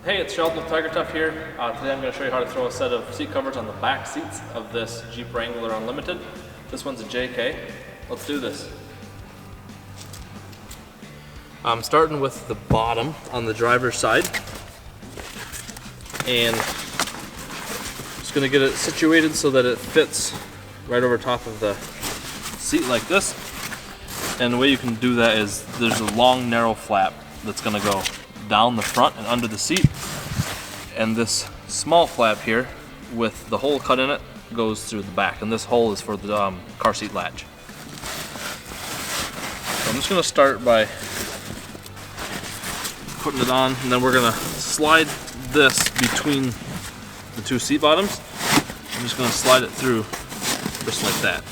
Hey, it's Sheldon with TigerTough here. Today I'm going to show you how to throw a set of seat covers on the back seats of this Jeep Wrangler Unlimited. This one's a JK. Let's do this. I'm starting with the bottom on the driver's side and just going to get it situated so that it fits right over top of the seat like this. And the way you can do that is there's a long narrow flap that's going to go down the front and under the seat, and this small flap here with the hole cut in it goes through the back, and this hole is for the car seat latch. So I'm just going to start by putting it on, and then we're going to slide this between the two seat bottoms. I'm just going to slide it through just like that.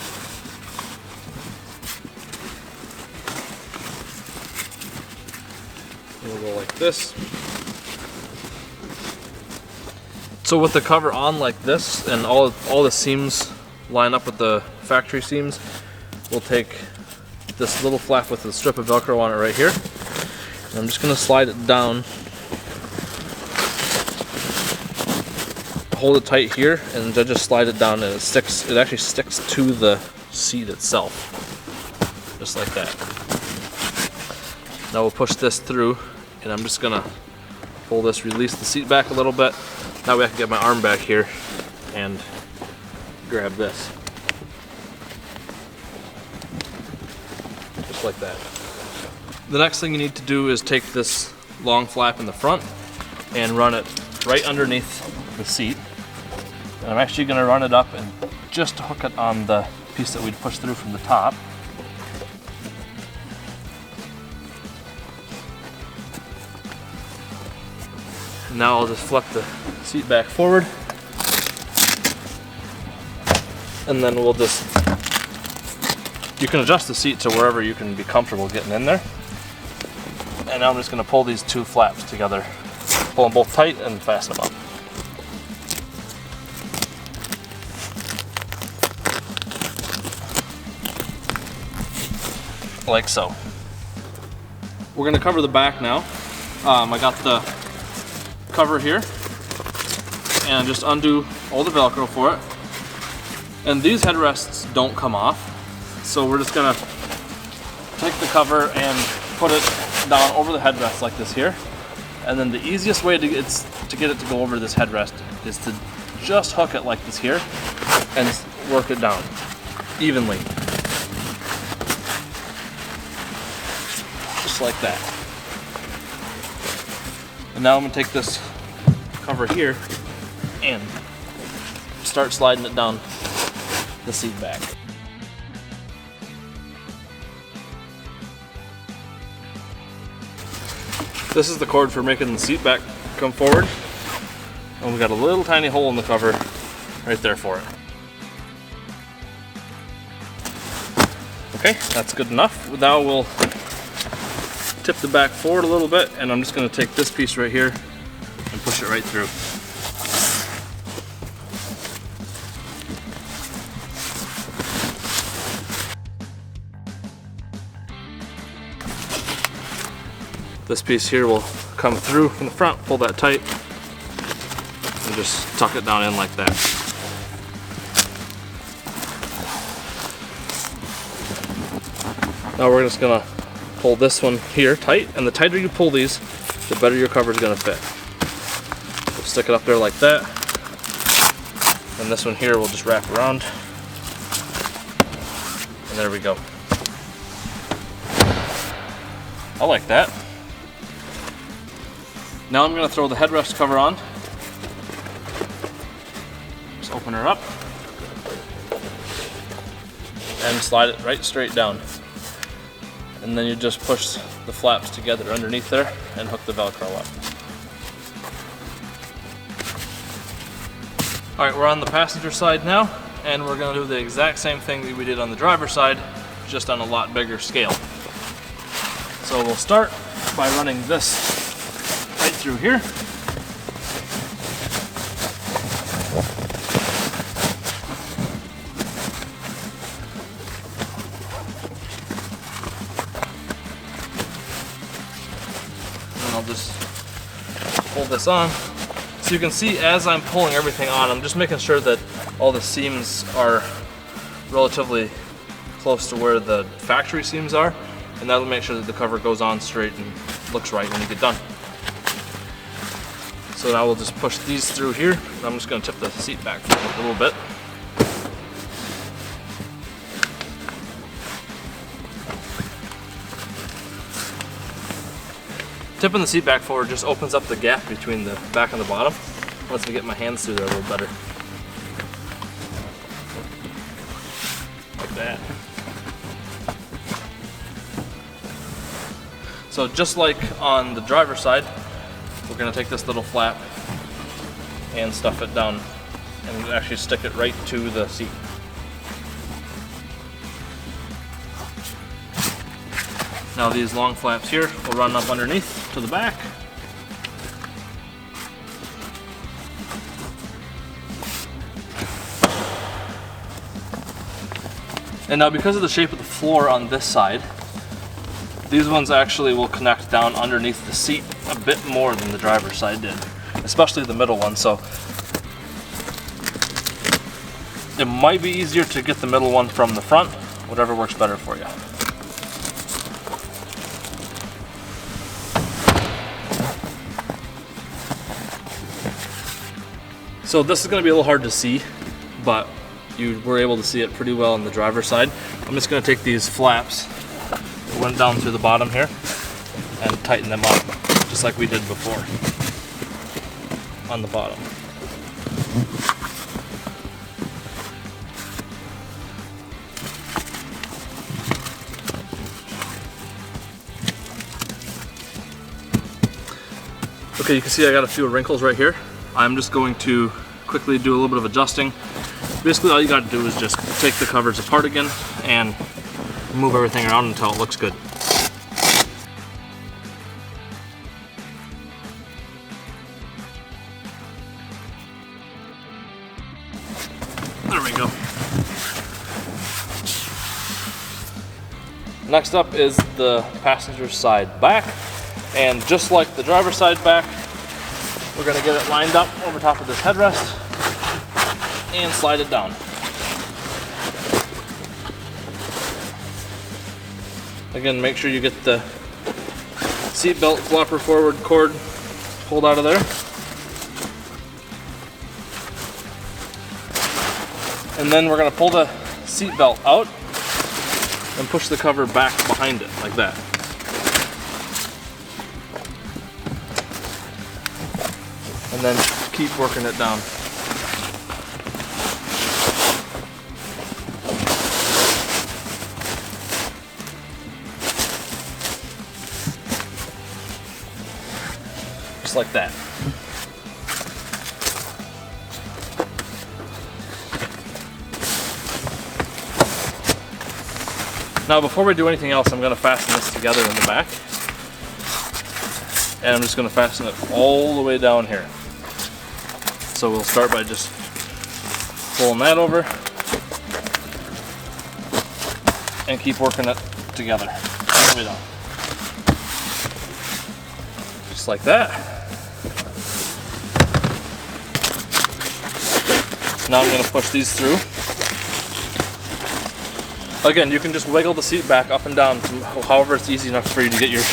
We'll go like this. So with the cover on like this and all the seams line up with the factory seams, we'll take this little flap with a strip of Velcro on it right here. And I'm just going to slide it down, hold it tight here, and then just slide it down, and it actually sticks to the seat itself, just like that. Now we'll push this through, and I'm just gonna pull this, release the seat back a little bit. That way I can get my arm back here and grab this. Just like that. The next thing you need to do is take this long flap in the front and run it right underneath the seat. And I'm actually gonna run it up and just hook it on the piece that we'd pushed through from the top. Now I'll just flip the seat back forward, and then we'll just, you can adjust the seat to wherever you can be comfortable getting in there. And now I'm just going to pull these two flaps together, pull them both tight and fasten them up. Like so. We're going to cover the back now. I got the cover here, and just undo all the Velcro for it. And these headrests don't come off, so we're just gonna take the cover and put it down over the headrest like this here. And then the easiest way to get it to go over this headrest is to just hook it like this here and work it down evenly, just like that. And now I'm going to take this cover here and start sliding it down the seat back. This is the cord for making the seat back come forward. And we've got a little tiny hole in the cover right there for it. Okay, that's good enough. Now we'll tip the back forward a little bit, and I'm just going to take this piece right here and push it right through. This piece here will come through from the front, pull that tight, and just tuck it down in like that. Now we're just going to pull this one here tight, and the tighter you pull these, the better your cover is going to fit. We'll stick it up there like that, and this one here will just wrap around, and there we go. I like that. Now I'm going to throw the headrest cover on. Just open her up and slide it right straight down. And then you just push the flaps together underneath there and hook the Velcro up. Alright, we're on the passenger side now, and we're going to do the exact same thing that we did on the driver's side, just on a lot bigger scale. So we'll start by running this right through here. And I'll just pull this on. So you can see as I'm pulling everything on, I'm just making sure that all the seams are relatively close to where the factory seams are, and that'll make sure that the cover goes on straight and looks right when you get done. So now we'll just push these through here. I'm just going to tip the seat back a little bit. Tipping the seat back forward just opens up the gap between the back and the bottom. Lets me get my hands through there a little better. Like that. So just like on the driver's side, we're going to take this little flap and stuff it down and actually stick it right to the seat. Now these long flaps here will run up underneath to the back. And now because of the shape of the floor on this side, these ones actually will connect down underneath the seat a bit more than the driver's side did, especially the middle one. So it might be easier to get the middle one from the front, whatever works better for you. So this is going to be a little hard to see, but you were able to see it pretty well on the driver's side. I'm just going to take these flaps that went down through the bottom here and tighten them up just like we did before on the bottom. Okay, you can see I got a few wrinkles right here. I'm just going to quickly do a little bit of adjusting. Basically all you got to do is just take the covers apart again and move everything around until it looks good. There we go. Next up is the passenger side back, and just like the driver's side back, we're going to get it lined up over top of this headrest and slide it down. Again, make sure you get the seat belt flopper forward cord pulled out of there. And then we're going to pull the seat belt out and push the cover back behind it like that. And then keep working it down. Just like that. Now before we do anything else, I'm going to fasten this together in the back. And I'm just going to fasten it all the way down here. So we'll start by just pulling that over and keep working it together all the way down. Just like that. Now I'm going to push these through. Again, you can just wiggle the seat back up and down however it's easy enough for you to get your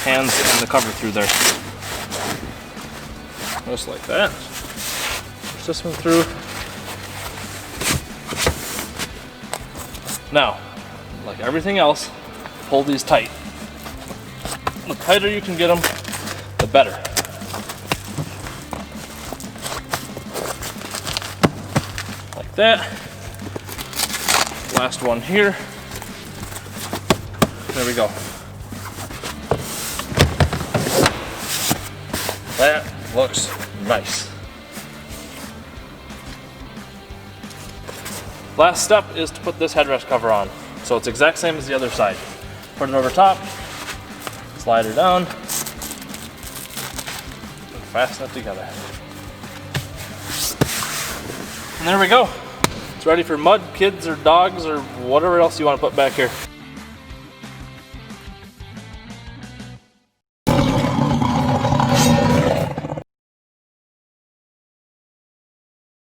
hands in the cover through there. Just like that. Push this one through. Now, like everything else, pull these tight. The tighter you can get them, the better. Like that. Last one here. There we go. That looks nice. Last step is to put this headrest cover on. So it's exact same as the other side. Put it over top, slide her down, and fasten it together. And there we go. It's ready for mud, kids, or dogs, or whatever else you want to put back here.